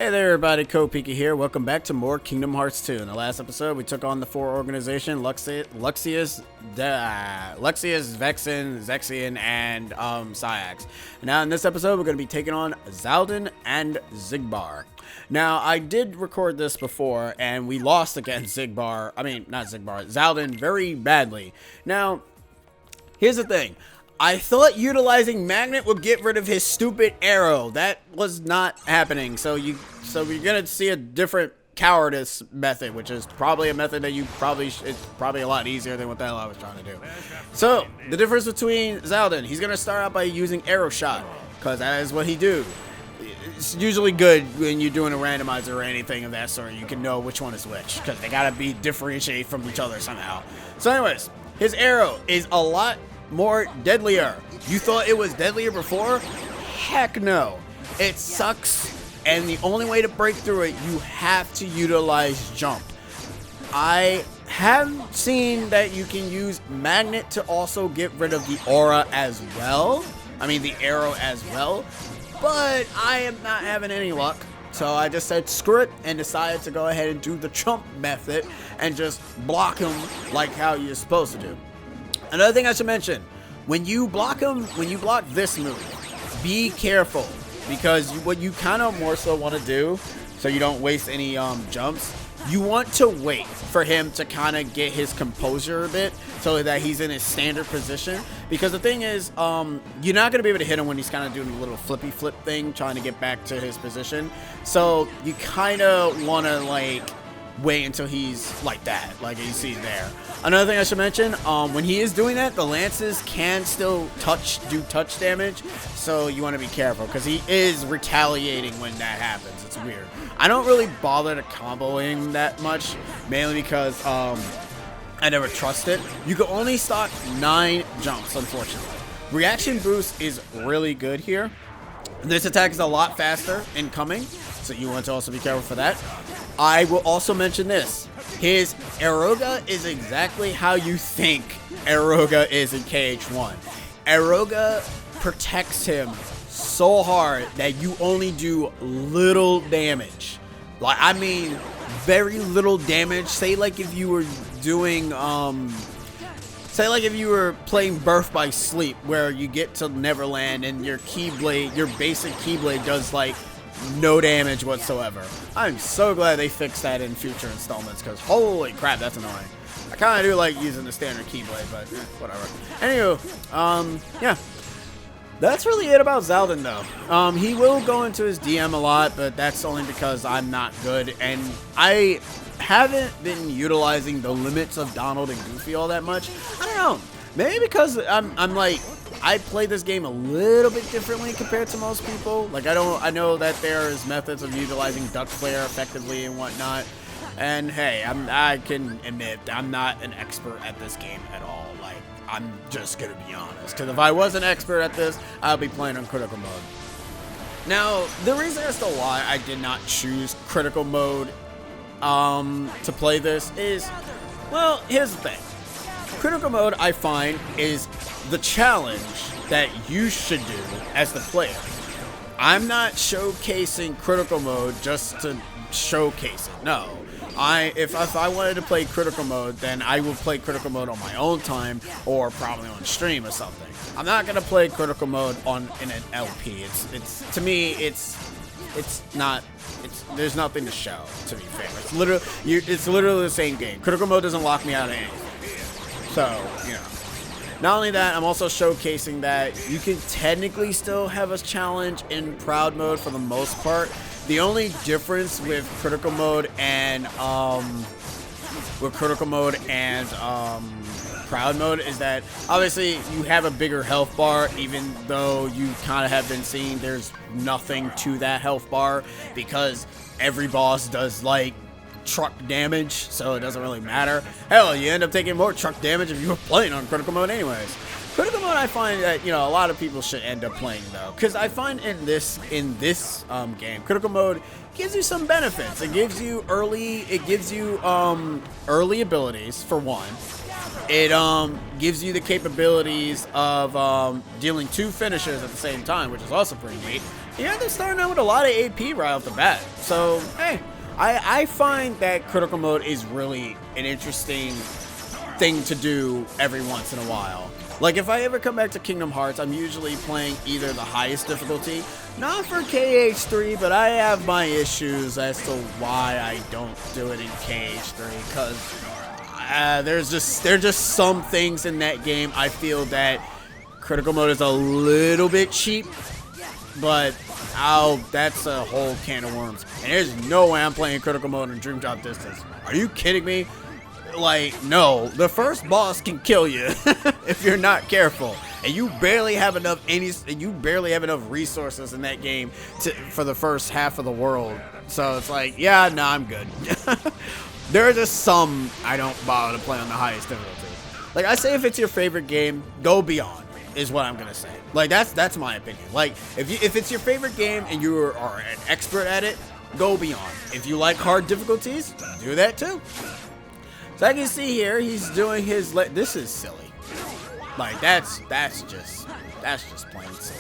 Hey there everybody, Kopika here. Welcome back to more Kingdom Hearts 2. In the last episode, we took on the 4 organization, Luxius, Vexen, Zexion, and Syax. Now in this episode, we're going to be taking on Xaldin and Xigbar. Now, I did record this before, and we lost against Xaldin very badly. Now, here's the thing. I thought utilizing Magnet would get rid of his stupid arrow. That was not happening. So we're gonna see a different cowardice method, which is probably a method that it's probably a lot easier than what the hell I was trying to do. So the difference between Xaldin, he's gonna start out by using arrow shot, because that is what he do. It's usually good when you're doing a randomizer or anything of that sort. You can know which one is which, because they gotta be differentiated from each other somehow. So anyways, his arrow is a lot more deadlier. You thought it was deadlier before? Heck no. It sucks, and the only way to break through it, you have to utilize jump. I have seen that you can use Magnet to also get rid of the aura as well. The arrow as well. But I am not having any luck. So I just said screw it and decided to go ahead and do the jump method and just block him like how you're supposed to do. Another thing I should mention, when you block this move, be careful, because what you kind of more so want to do, so you don't waste any jumps, you want to wait for him to kind of get his composure a bit, so that he's in his standard position. Because the thing is, you're not going to be able to hit him when he's kind of doing a little flippy flip thing, trying to get back to his position. So you kind of want to wait until he's like that, like you see there. Another thing I should mention, when he is doing that, the lances can still do touch damage, so you want to be careful, because he is retaliating when that happens. It's weird. I don't really bother to combo him that much, mainly because I never trust it. You can only stock 9 jumps, unfortunately. Reaction boost is really good here. This attack is a lot faster incoming, so you want to also be careful for that. I will also mention this. His Aeroga is exactly how you think Aeroga is in KH1. Aeroga protects him so hard that you only do little damage. Very little damage. Say if you were doing, if you were playing Birth by Sleep, where you get to Neverland and your Keyblade, your basic Keyblade does no damage whatsoever. I'm so glad they fixed that in future installments, because holy crap, that's annoying. I kind of do like using the standard Keyblade, but whatever. Anywho, yeah. That's really it about Xaldin, though. He will go into his DM a lot, but that's only because I'm not good, and I haven't been utilizing the limits of Donald and Goofy all that much. I don't know. Maybe because I play this game a little bit differently compared to most people. I know that there's methods of utilizing Duck Flare effectively and whatnot. And hey, I can admit I'm not an expert at this game at all. I'm just gonna be honest. Because if I was an expert at this, I'd be playing on critical mode. Now, the reason as to why I did not choose critical mode to play this is, well, here's the thing. Critical mode, I find, is the challenge that you should do as the player. I'm not showcasing critical mode just to showcase it. No. If I wanted to play critical mode, then I would play critical mode on my own time, or probably on stream or something. I'm not gonna play critical mode in an LP. To me, there's nothing to show, to be fair. It's literally the same game. Critical mode doesn't lock me out of anything. So, not only that, I'm also showcasing that you can technically still have a challenge in Proud mode for the most part. The only difference with critical mode and Proud mode is that obviously you have a bigger health bar, even though you kind of have been seeing there's nothing to that health bar, because every boss does truck damage, so it doesn't really matter. Hell, you end up taking more truck damage if you were playing on critical mode anyways. Critical mode, I find that a lot of people should end up playing though, because I find in this game, critical mode gives you some benefits. It gives you early abilities for one. It gives you the capabilities of dealing 2 finishers at the same time, which is also pretty neat. Yeah, they're starting out with a lot of AP right off the bat. So, hey, I find that critical mode is really an interesting thing to do every once in a while. Like, if I ever come back to Kingdom Hearts, I'm usually playing either the highest difficulty, not for KH3, but I have my issues as to why I don't do it in KH3, because there's just some things in that game I feel that critical mode is a little bit cheap, but that's a whole can of worms. And there's no way I'm playing critical mode in Dream Drop Distance. Are you kidding me? Like, no, the first boss can kill you if you're not careful, and you barely have enough resources in that game for the first half of the world. So it's like, yeah, no, I'm good. There are just some I don't bother to play on the highest difficulty. Like I say, if it's your favorite game, go beyond, is what I'm gonna say. Like that's my opinion. Like if it's your favorite game and you are an expert at it, go beyond. If you like hard difficulties, do that too. So I can see here, he's doing his, this is silly. Like, that's just plain silly.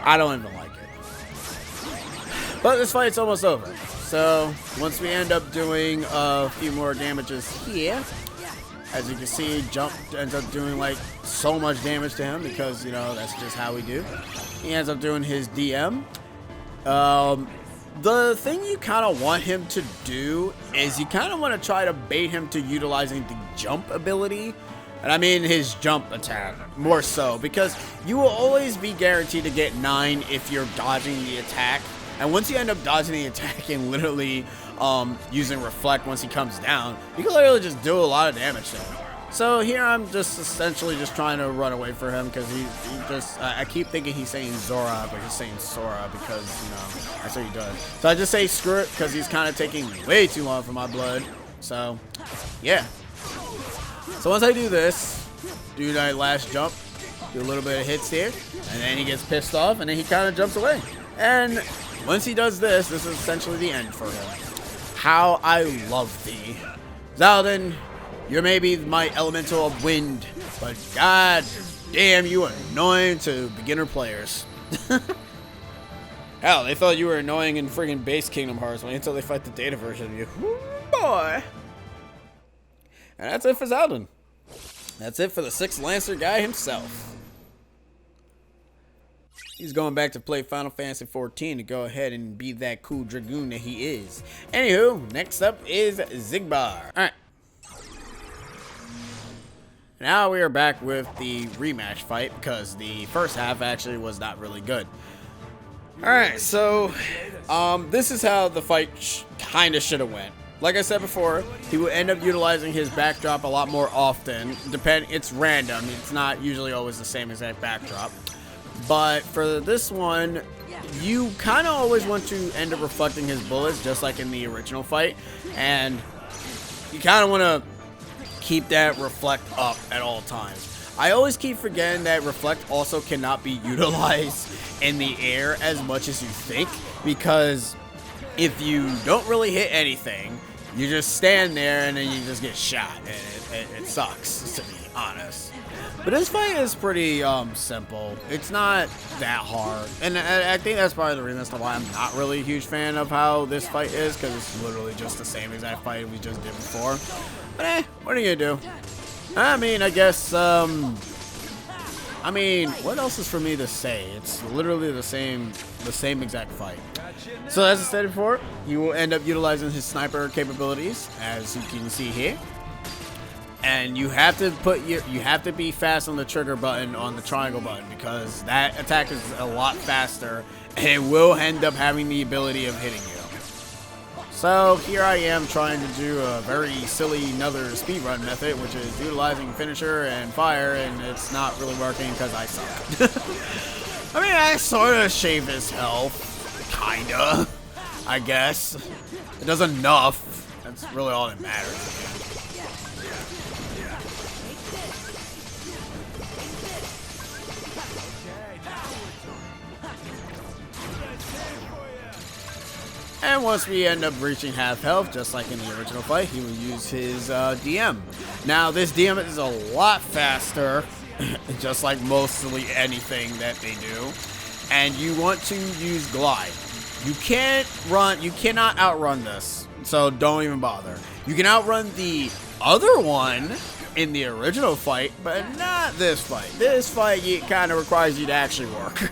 I don't even like it. But this fight's almost over. So, once we end up doing a few more damages here, as you can see, Jump ends up doing, like, so much damage to him because, you know, that's just how we do. He ends up doing his DM. The thing you kind of want him to do is you kind of want to try to bait him to utilizing the jump ability. And I mean his jump attack, more so, because you will always be guaranteed to get 9 if you're dodging the attack. And once you end up dodging the attack and literally using Reflect once he comes down, you can literally just do a lot of damage to him. So here I'm just essentially just trying to run away from him because he just, I keep thinking he's saying Zora, but he's saying Sora because, you know, that's what he does. So I just say screw it because he's kind of taking way too long for my blood. So, yeah. So once I do this, do that last jump, do a little bit of hits here, and then he gets pissed off and then he kind of jumps away. And once he does this, this is essentially the end for him. How I love thee. Xaldin, you're maybe my elemental of wind, but god damn, you are annoying to beginner players. Hell, they thought you were annoying in friggin' base Kingdom Hearts until they fight the data version of you. Ooh, boy. And that's it for Xaldin. That's it for the 6th Lancer guy himself. He's going back to play Final Fantasy XIV to go ahead and be that cool Dragoon that he is. Anywho, next up is Xigbar. Alright. Now we are back with the rematch fight because the first half actually was not really good. Alright, so this is how the fight kind of should have went. Like I said before, he will end up utilizing his backdrop a lot more often. It's random. It's not usually always the same exact backdrop. But for this one, you kind of always want to end up reflecting his bullets just like in the original fight. And you kind of want to keep that reflect up at all times. I always keep forgetting that reflect also cannot be utilized in the air as much as you think, because if you don't really hit anything, you just stand there and then you just get shot, and it sucks, to be honest. But this fight is pretty simple. It's not that hard, and I think that's probably the reason as to why I'm not really a huge fan of how this fight is, because it's literally just the same exact fight we just did before. But what are you gonna do? I mean, I guess, what else is for me to say? It's literally the same exact fight. So as I said before, he will end up utilizing his sniper capabilities, as you can see here. And you have to be fast on the trigger button on the triangle button, because that attack is a lot faster and it will end up having the ability of hitting you. So here I am trying to do a very silly another speedrun method, which is utilizing finisher and fire, and it's not really working because I suck. I mean, I sort of shaved his health, kinda, I guess. It does enough. That's really all that matters. And once we end up reaching half health, just like in the original fight, he will use his DM. Now, this DM is a lot faster, just like mostly anything that they do. and you want to use glide. You cannot outrun this, so don't even bother. You can outrun the other one in the original fight, but not this fight. This fight kind of requires you to actually work.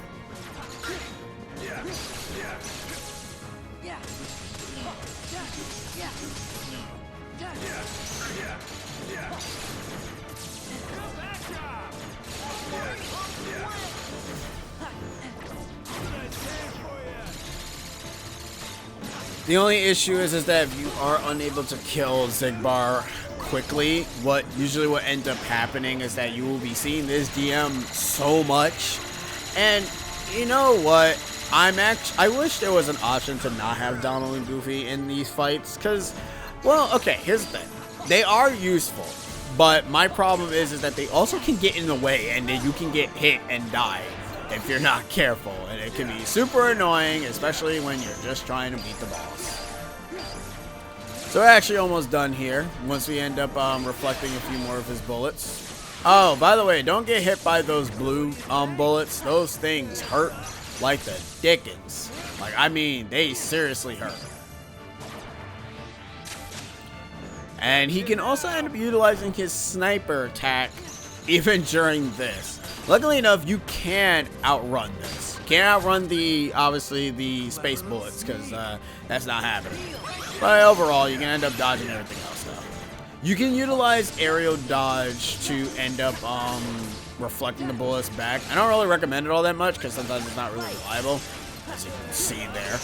The only issue is that if you are unable to kill Xigbar quickly, what ends up happening is that you will be seeing this DM so much. And you know what? I wish there was an option to not have Donald and Goofy in these fights, because, well, okay, here's the thing. They are useful, but my problem is that they also can get in the way, and then you can get hit and die if you're not careful, and it can be super annoying, especially when you're just trying to beat the boss. So we're actually almost done here, once we end up reflecting a few more of his bullets. Oh, by the way, don't get hit by those blue bullets. Those things hurt like the dickens. Like, I mean, they seriously hurt. And he can also end up utilizing his sniper attack even during this. Luckily enough, you can outrun this. You can't outrun obviously the space bullets, because that's not happening. But overall, you can end up dodging everything else though. You can utilize aerial dodge to end up reflecting the bullets back. I don't really recommend it all that much, because sometimes it's not really reliable, as you can see there.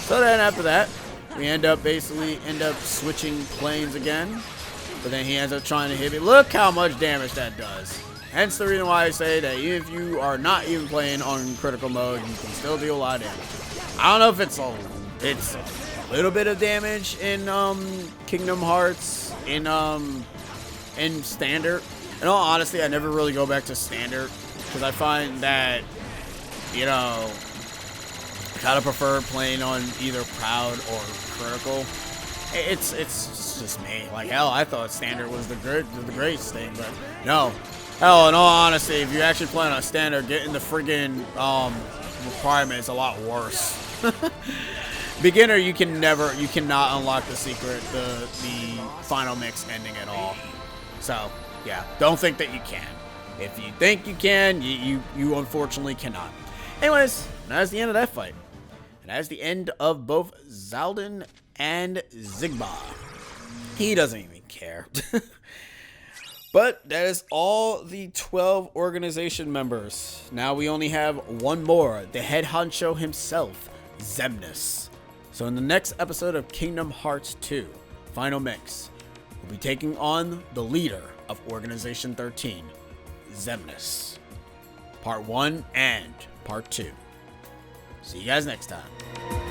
So then after that, we end up switching planes again. But then he ends up trying to hit me. Look how much damage that does. Hence the reason why I say that if you are not even playing on critical mode, you can still do a lot of damage. I don't know if it's a little bit of damage in Kingdom Hearts in standard. In all honesty, I never really go back to standard, because I find that, you know, I kind of prefer playing on either proud or critical. It's just me. Like, hell, I thought standard was the greatest thing, but no. Hell, in all honesty, if you're actually playing on standard, getting the friggin' requirement is a lot worse. Beginner, you cannot unlock the secret, the final mix ending at all. So, yeah, don't think that you can. If you think you can, you unfortunately cannot. Anyways, that's the end of that fight. And that's the end of both Xaldin and Xigbar. He doesn't even care. But that is all the 12 organization members. Now we only have one more, the head honcho himself, Xemnas. So in the next episode of Kingdom Hearts 2, Final Mix, we'll be taking on the leader of Organization 13, Xemnas. Part 1 and Part 2. See you guys next time.